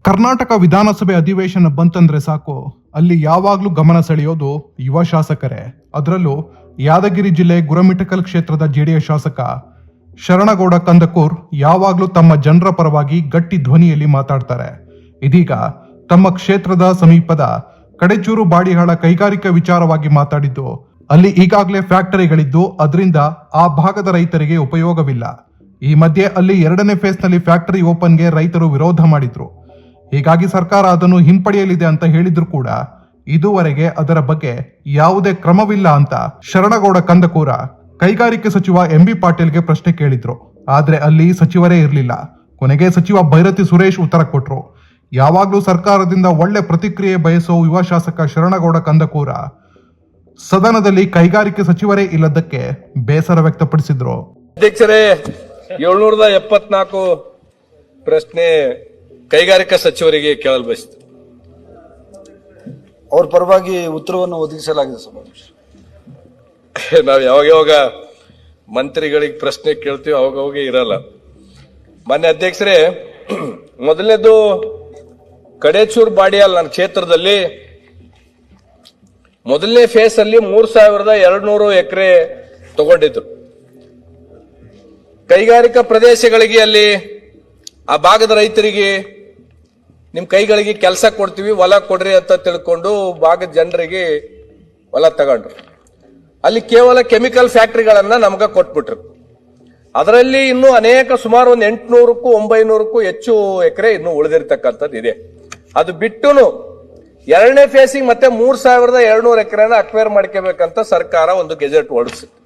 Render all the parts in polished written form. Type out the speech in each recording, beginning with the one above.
ಕರ್ನಾಟಕ ವಿಧಾನಸಭೆ ಅಧಿವೇಶನ ಬಂತಂದ್ರೆ ಸಾಕು ಅಲ್ಲಿ ಯಾವಾಗ್ಲೂ ಗಮನ ಸೆಳೆಯೋದು ಯುವ ಶಾಸಕರೇ. ಅದರಲ್ಲೂ ಯಾದಗಿರಿ ಜಿಲ್ಲೆ ಗುರಮಿಠಕಲ್ ಕ್ಷೇತ್ರದ ಜೆಡಿಎಸ್ ಶಾಸಕ ಶರಣಗೌಡ ಕಂದಕೂರ್ ಯಾವಾಗ್ಲೂ ತಮ್ಮ ಜನರ ಪರವಾಗಿ ಗಟ್ಟಿ ಧ್ವನಿಯಲ್ಲಿ ಮಾತಾಡ್ತಾರೆ. ಇದೀಗ ತಮ್ಮ ಕ್ಷೇತ್ರದ ಸಮೀಪದ ಕಡೆಚೂರು ಬಾಡಿಹಾಳ ಕೈಗಾರಿಕಾ ವಿಚಾರವಾಗಿ ಮಾತಾಡಿದ್ದು, ಅಲ್ಲಿ ಈಗಾಗಲೇ ಫ್ಯಾಕ್ಟರಿಗಳಿದ್ದು ಅದರಿಂದ ಆ ಭಾಗದ ರೈತರಿಗೆ ಉಪಯೋಗವಿಲ್ಲ. ಈ ಮಧ್ಯೆ ಅಲ್ಲಿ 2ನೇ ಫೇಸ್ನಲ್ಲಿ ಫ್ಯಾಕ್ಟರಿ ಓಪನ್ಗೆ ರೈತರು ವಿರೋಧ ಮಾಡಿದ್ರು. ಹೀಗಾಗಿ ಸರ್ಕಾರ ಅದನ್ನು ಹಿಂಪಡೆಯಲಿದೆ ಅಂತ ಹೇಳಿದ್ರು ಕೂಡ ಇದುವರೆಗೆ ಅದರ ಬಗ್ಗೆ ಯಾವುದೇ ಕ್ರಮವಿಲ್ಲ ಅಂತ ಶರಣಗೌಡ ಕಂದಕೂರ ಕೈಗಾರಿಕೆ ಸಚಿವ MB ಪಾಟೀಲ್ಗೆ ಪ್ರಶ್ನೆ ಕೇಳಿದ್ರು. ಆದ್ರೆ ಅಲ್ಲಿ ಸಚಿವರೇ ಇರಲಿಲ್ಲ. ಕೊನೆಗೆ ಸಚಿವ ಭೈರತಿ ಸುರೇಶ್ ಉತ್ತರ ಕೊಟ್ರು. ಯಾವಾಗ್ಲೂ ಸರ್ಕಾರದಿಂದ ಒಳ್ಳೆ ಪ್ರತಿಕ್ರಿಯೆ ಬಯಸೋ ಯುವ ಶಾಸಕ ಶರಣಗೌಡ ಕಂದಕೂರ ಸದನದಲ್ಲಿ ಕೈಗಾರಿಕೆ ಸಚಿವರೇ ಇಲ್ಲದಕ್ಕೆ ಬೇಸರ ವ್ಯಕ್ತಪಡಿಸಿದ್ರು. ಅಧ್ಯಕ್ಷರೇ, 774 ಪ್ರಶ್ನೆ ಕೈಗಾರಿಕಾ ಸಚಿವರಿಗೆ ಕೇಳಲು ಬಯಸಿತು. ಅವ್ರ ಪರವಾಗಿ ಉತ್ತರವನ್ನು ಒದಗಿಸಲಾಗಿದೆ ಸಭಾಧ್ಯಕ್ಷ. ನಾವು ಯಾವಾಗ ಮಂತ್ರಿಗಳಿಗೆ ಪ್ರಶ್ನೆ ಕೇಳ್ತೀವಿ ಅವಾಗ ಇರಲ್ಲ. ಮಾನ್ಯ ಅಧ್ಯಕ್ಷರೇ, ಮೊದಲನೇದು ಕಡೇಚೂರ್ ಬಾಡಿಯಾಲ್ ನನ್ನ ಕ್ಷೇತ್ರದಲ್ಲಿ ಮೊದಲನೇ ಫೇಸ್ ಅಲ್ಲಿ 3200 ಎಕರೆ ತಗೊಂಡಿದ್ರು. ಕೈಗಾರಿಕಾ ಪ್ರದೇಶಗಳಿಗೆ ಅಲ್ಲಿ ಆ ಭಾಗದ ರೈತರಿಗೆ ನಿಮ್ ಕೈಗಳಿಗೆ ಕೆಲಸ ಕೊಡ್ತೀವಿ, ಹೊಲ ಕೊಡ್ರಿ ಅಂತ ತಿಳ್ಕೊಂಡು ಭಾಗದ ಜನರಿಗೆ ಹೊಲ ತಗೊಂಡ್ರು. ಅಲ್ಲಿ ಕೇವಲ ಕೆಮಿಕಲ್ ಫ್ಯಾಕ್ಟರಿಗಳನ್ನ ನಮಗ ಕೊಟ್ಬಿಟ್ರು. ಅದರಲ್ಲಿ ಇನ್ನೂ ಅನೇಕ ಸುಮಾರು ಒಂದು 800ಕ್ಕೂ 900ಕ್ಕೂ ಹೆಚ್ಚು ಎಕರೆ ಇನ್ನು ಉಳಿದಿರ್ತಕ್ಕಂಥದ್ದು ಇದೆ. ಅದು ಬಿಟ್ಟುನು 2ನೇ ಫೇಸಿಗೆ ಮತ್ತೆ 3200 ಎಕರೆನ ಅಕ್ವೈರ್ ಮಾಡ್ಕೋಬೇಕಂತ ಸರ್ಕಾರ ಒಂದು ಗೆಜೆಟ್ ಹೊರಡಿಸಿತ್ತು.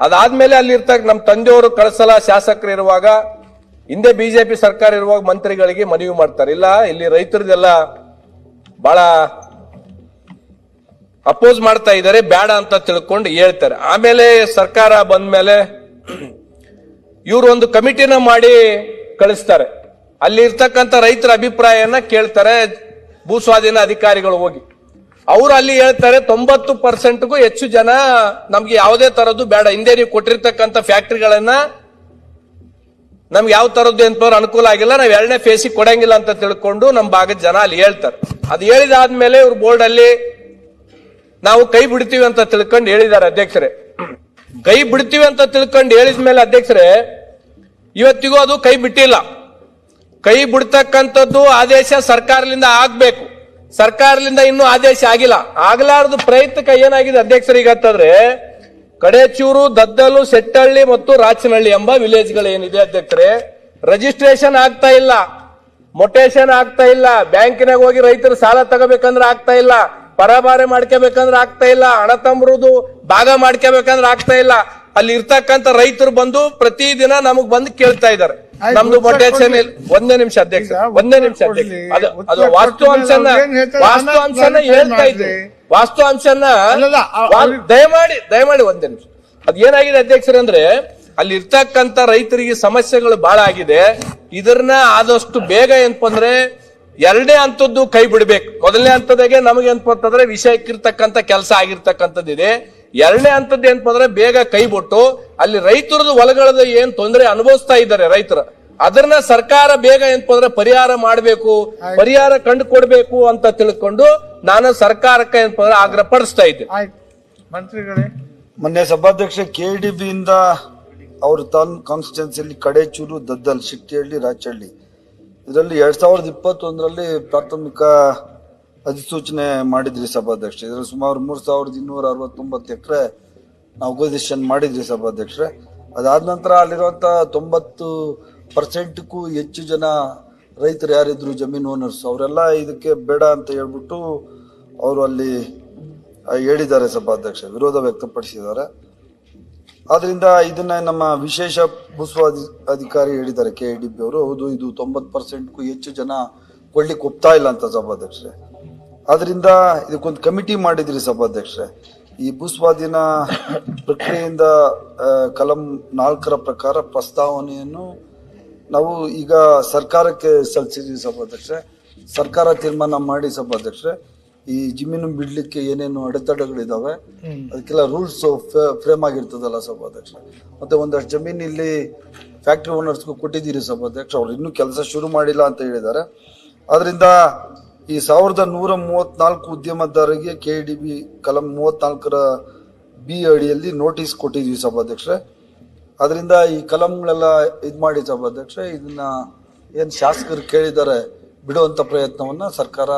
ಅದಾದ್ಮೇಲೆ ಅಲ್ಲಿ ಇರ್ತಕ್ಕ ನಮ್ಮ ತಂದೆಯವರು ಕಳಸಲ ಶಾಸಕರು ಇರುವಾಗ, ಹಿಂದೆ ಬಿಜೆಪಿ ಸರ್ಕಾರ ಇರುವಾಗ ಮಂತ್ರಿಗಳಿಗೆ ಮನವಿ ಮಾಡ್ತಾರೆ, ಇಲ್ಲ ಇಲ್ಲಿ ರೈತರದೆಲ್ಲ ಬಹಳ ಅಪೋಸ್ ಮಾಡ್ತಾ ಇದ್ದಾರೆ, ಬೇಡ ಅಂತ ತಿಳ್ಕೊಂಡು ಹೇಳ್ತಾರೆ. ಆಮೇಲೆ ಸರ್ಕಾರ ಬಂದ ಮೇಲೆ ಇವರು ಒಂದು ಕಮಿಟಿನ ಮಾಡಿ ಕಳಿಸ್ತಾರೆ. ಅಲ್ಲಿ ಇರ್ತಕ್ಕಂಥ ರೈತರ ಅಭಿಪ್ರಾಯನ ಕೇಳ್ತಾರೆ ಭೂ ಸ್ವಾಧೀನ ಅಧಿಕಾರಿಗಳು ಹೋಗಿ. ಅವರು ಅಲ್ಲಿ ಹೇಳ್ತಾರೆ 90%ಗೂ ಹೆಚ್ಚು ಜನ ನಮ್ಗೆ ಯಾವುದೇ ತರದ್ದು ಬೇಡ, ಹಿಂದೆ ನೀವು ಕೊಟ್ಟಿರ್ತಕ್ಕಂಥ ಫ್ಯಾಕ್ಟರಿಗಳನ್ನ ನಮ್ಗೆ ಯಾವ ತರದ್ದು ಎಂತವ್ರು ಅನುಕೂಲ ಆಗಿಲ್ಲ, ನಾವ್ 2ನೇ ಫೇಸಿಗೆ ಕೊಡಂಗಿಲ್ಲ ಅಂತ ತಿಳ್ಕೊಂಡು ನಮ್ಮ ಭಾಗದ ಜನ ಅಲ್ಲಿ ಹೇಳ್ತಾರೆ. ಅದು ಹೇಳಿದಾದ್ಮೇಲೆ ಇವ್ರು ಬೋರ್ಡ್ ಅಲ್ಲಿ ನಾವು ಕೈ ಬಿಡ್ತೀವಿ ಅಂತ ತಿಳ್ಕೊಂಡು ಹೇಳಿದ್ದಾರೆ. ಅಧ್ಯಕ್ಷರೇ, ಕೈ ಬಿಡ್ತೀವಿ ಅಂತ ತಿಳ್ಕೊಂಡು ಹೇಳಿದ್ಮೇಲೆ ಅಧ್ಯಕ್ಷರೇ, ಇವತ್ತಿಗೂ ಅದು ಕೈ ಬಿಟ್ಟಿಲ್ಲ. ಕೈ ಬಿಡ್ತಕ್ಕಂಥದ್ದು ಆದೇಶ ಸರ್ಕಾರದಿಂದ ಆಗ್ಬೇಕು. ಸರ್ಕಾರದಿಂದ ಇನ್ನೂ ಆದೇಶ ಆಗಿಲ್ಲ. ಆಗ್ಲಾರ್ದು ಪ್ರಯತ್ನಕ್ಕೆ ಏನಾಗಿದೆ ಅಧ್ಯಕ್ಷರಿಗೆ ಅಂತಂದ್ರೆ, ಕಡೇಚೂರು, ದದ್ದಲು, ಸೆಟ್ಟಹಳ್ಳಿ ಮತ್ತು ರಾಚನಹಳ್ಳಿ ಎಂಬ ವಿಲೇಜ್ಗಳು ಏನಿದೆ ಅಧ್ಯಕ್ಷರೇ, ರಿಜಿಸ್ಟ್ರೇಷನ್ ಆಗ್ತಾ ಇಲ್ಲ, ಮೊಟೇಶನ್ ಆಗ್ತಾ ಇಲ್ಲ, ಬ್ಯಾಂಕಿನಾಗ ಹೋಗಿ ರೈತರು ಸಾಲ ತಗೋಬೇಕಂದ್ರೆ ಆಗ್ತಾ ಇಲ್ಲ, ಪರಭಾರೆ ಮಾಡ್ಕೋಬೇಕಂದ್ರೆ ಆಗ್ತಾ ಇಲ್ಲ, ಹಣ ತಂಬರುದು ಭಾಗ ಮಾಡ್ಕೋಬೇಕಂದ್ರೆ ಆಗ್ತಾ ಇಲ್ಲ. ಅಲ್ಲಿ ಇರ್ತಕ್ಕಂಥ ರೈತರು ಬಂದು ಪ್ರತಿದಿನ ನಮಗ್ ಬಂದು ಕೇಳ್ತಾ ಇದ್ದಾರೆ, ನಮ್ದು ಮೊಟೇಶನ್ ಇಲ್ಲ. ಒಂದೇ ನಿಮಿಷ ಅಧ್ಯಕ್ಷ, ಅದು ವಾಸ್ತವಾಂಶನ ಹೇಳ್ತಾ ಇದ್ದೆ. ವಾಸ್ತವಾಂಶನ ದಯಮಾಡಿ ಒಂದೇ ನಿಮಿಷ. ಅದ್ ಏನಾಗಿದೆ ಅಧ್ಯಕ್ಷರೇ ಅಂದ್ರೆ, ಅಲ್ಲಿ ಇರ್ತಕ್ಕಂಥ ರೈತರಿಗೆ ಸಮಸ್ಯೆಗಳು ಬಹಳ ಆಗಿದೆ. ಇದನ್ನ ಆದಷ್ಟು ಬೇಗ ಏನಪ್ಪ ಅಂದ್ರೆ 2ನೇ ಹಂತದ್ದು ಕೈ ಬಿಡ್ಬೇಕು. ಮೊದಲನೇ ಹಂತದಾಗೆ ನಮಗೆ ಏನಪ್ಪಂತಂದ್ರೆ ವಿಷಯಕ್ಕಿರ್ತಕ್ಕಂಥ ಕೆಲಸ ಆಗಿರ್ತಕ್ಕಂಥದ್ದಿದೆ. 2ನೇ ಹಂತದ್ದು ಏನಪ್ಪ ಅಂದ್ರೆ ಬೇಗ ಕೈ ಬಿಟ್ಟು ಅಲ್ಲಿ ರೈತರದ್ದು ಹೊಲಗಳದ ಏನ್ ತೊಂದರೆ ಅನುಭವಿಸ್ತಾ ಇದ್ದಾರೆ ರೈತರು, ಅದನ್ನ ಸರ್ಕಾರ ಬೇಗ ಏನಪ್ಪ ಅಂದ್ರೆ ಪರಿಹಾರ ಮಾಡಬೇಕು, ಪರಿಹಾರ ಕಂಡು ಕೊಡ್ಬೇಕು ಅಂತ ತಿಳ್ಕೊಂಡು ನಾನು ಸರ್ಕಾರಕ್ಕೆ ಏನಪ್ಪ ಅಂದ್ರೆ ಆಗ್ರಹ ಪಡಿಸ್ತಾ ಇದ್ದೆ. ಮಂತ್ರಿಗಳೇ, ಮೊನ್ನೆ ಸಭಾಧ್ಯಕ್ಷ KDB ಇಂದ ಅವರು ತಾನು ಕಾನ್ಸ್ಟಿಟ್ಯೂನ್ಸಿಯಲ್ಲಿ ಕಡೇಚೂರು, ದದ್ದಲ್, ಶಿಟ್ಟಿಹಳ್ಳಿ, ರಾಚಹಳ್ಳಿ ಇದರಲ್ಲಿ 2021ರಲ್ಲಿ ಪ್ರಾಥಮಿಕ ಅಧಿಸೂಚನೆ ಮಾಡಿದ್ರಿ ಸಭಾಧ್ಯಕ್ಷ. ಇದರಲ್ಲಿ ಸುಮಾರು 3269 ಎಕರೆ ನಾವು ಅಕ್ವಿಸಿಷನ್ ಮಾಡಿದ್ರಿ ಸಭಾಧ್ಯಕ್ಷರೇ. ಅದಾದ ನಂತರ ಅಲ್ಲಿರುವಂತ 90%ಕ್ಕೂ ಹೆಚ್ಚು ಜನ ರೈತರು ಯಾರಿದ್ರು ಜಮೀನು ಓನರ್ಸ್, ಅವರೆಲ್ಲ ಇದಕ್ಕೆ ಬೇಡ ಅಂತ ಹೇಳ್ಬಿಟ್ಟು ಅವರು ಅಲ್ಲಿ ಹೇಳಿದ್ದಾರೆ ಸಭಾಧ್ಯಕ್ಷ, ವಿರೋಧ ವ್ಯಕ್ತಪಡಿಸಿದ್ದಾರೆ. ಆದ್ರಿಂದ ಇದನ್ನ ನಮ್ಮ ವಿಶೇಷ ಭೂಸ್ವಾಧೀನ ಅಧಿಕಾರಿ ಹೇಳಿದ್ದಾರೆ KDB ಅವರು, ಹೌದು ಇದು 90%ಕ್ಕೂ ಹೆಚ್ಚು ಜನ ಕೊಡ್ಲಿಕ್ಕೆ ಒಪ್ತಾ ಇಲ್ಲ ಅಂತ ಸಭಾಧ್ಯಕ್ಷರೇ. ಆದ್ರಿಂದ ಇದಕ್ಕೊಂದು ಕಮಿಟಿ ಮಾಡಿದ್ರಿ ಸಭಾಧ್ಯಕ್ಷರೇ. ಈ ಭೂಸ್ವಾಧೀನ ಪ್ರಕ್ರಿಯೆಯಿಂದ ಕಲಂ 4ರ ಪ್ರಕಾರ ಪ್ರಸ್ತಾವನೆಯನ್ನು ನಾವು ಈಗ ಸರ್ಕಾರಕ್ಕೆ ಸಲ್ಲಿಸಿದ್ವಿ ಸಭಾಧ್ಯಕ್ಷರೇ. ಸರ್ಕಾರ ತೀರ್ಮಾನ ಮಾಡಿ ಸಭಾಧ್ಯಕ್ಷರೇ, ಈ ಜಮೀನು ಬಿಡ್ಲಿಕ್ಕೆ ಏನೇನು ಅಡೆತಡೆಗಳಿದಾವೆ ಅದಕ್ಕೆಲ್ಲ ರೂಲ್ಸ್ ಫ್ರೇಮ್ ಆಗಿರ್ತದಲ್ಲ ಸಭಾಧ್ಯಕ್ಷ. ಮತ್ತೆ ಒಂದಷ್ಟು ಜಮೀನು ಇಲ್ಲಿ ಫ್ಯಾಕ್ಟ್ರಿ ಓನರ್ಸ್ಗೂ ಕೊಟ್ಟಿದ್ದೀರಿ ಸಭಾಧ್ಯಕ್ಷ, ಅವ್ರು ಇನ್ನೂ ಕೆಲಸ ಶುರು ಮಾಡಿಲ್ಲ ಅಂತ ಹೇಳಿದ್ದಾರೆ. ಆದ್ರಿಂದ ಈ 1134 ಉದ್ಯಮದಾರರಿಗೆ KDB ಕಲಂ 34ರ ಬಿ ಅಡಿಯಲ್ಲಿ ನೋಟಿಸ್ ಕೊಟ್ಟಿದ್ವಿ ಸಭಾಧ್ಯಕ್ಷರೇ. ಅದರಿಂದ ಈ ಕಲಂಗಳೆಲ್ಲ ಇದ್ ಮಾಡಿ ಸಭಾಧ್ಯಕ್ಷರೇ, ಇದನ್ನ ಏನ್ ಶಾಸಕರು ಕೇಳಿದ್ದಾರೆ ಬಿಡುವಂತ ಪ್ರಯತ್ನವನ್ನ ಸರ್ಕಾರ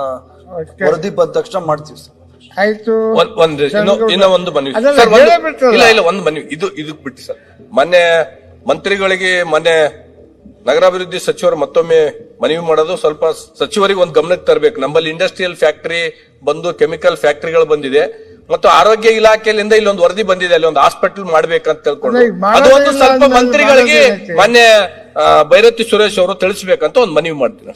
ವರದಿ ಬಂದ ತಕ್ಷಣ ಮಾಡ್ತೀವಿ ಸರ್. ಆಯ್ತು. ಇನ್ನ ಒಂದು ಮನವಿ ಅದೆಲ್ಲ ಸರ್, ಹೇಳೇ ಬಿಟ್ರಲ್ಲ. ಇಲ್ಲ ಒಂದು ಮನವಿ, ಇದಕ್ ಬಿಟ್ಟು ಸರ್, ಮೊನ್ನೆ ಮಂತ್ರಿಗಳಿಗೆ ಮೊನ್ನೆ ನಗರಾಭಿವೃದ್ಧಿ ಸಚಿವರು ಮತ್ತೊಮ್ಮೆ ಮನವಿ ಮಾಡೋದು, ಸ್ವಲ್ಪ ಸಚಿವರಿಗೆ ಒಂದು ಗಮನಕ್ಕೆ ತರಬೇಕು. ನಮ್ಮಲ್ಲಿ ಇಂಡಸ್ಟ್ರಿಯಲ್ ಫ್ಯಾಕ್ಟರಿ ಬಂದು ಕೆಮಿಕಲ್ ಫ್ಯಾಕ್ಟರಿಗಳು ಬಂದಿದೆ ಮತ್ತು ಆರೋಗ್ಯ ಇಲಾಖೆಯಿಂದ ಇಲ್ಲೊಂದು ವರದಿ ಬಂದಿದೆ, ಅಲ್ಲಿ ಒಂದು ಹಾಸ್ಪಿಟಲ್ ಮಾಡ್ಬೇಕಂತ ತಿಳ್ಕೊಂಡು ಅದೇ, ಮಾಡೋದೇ ಅದು ಒಂದು ಇಲ್ಲ ಸ್ವಲ್ಪ ಅಂದ್ಮೇಲೆ ಮಂತ್ರಿಗಳಿಗೆ ಮಾಡೋದೇನಕ್ಕೆ? ಮೊನ್ನೆ ಭೈರತಿ ಸುರೇಶ್ ಅವರು ತಿಳಿಸ್ಬೇಕಂತ ಒಂದು ಮನವಿ ಮಾಡ್ತೀನಿ.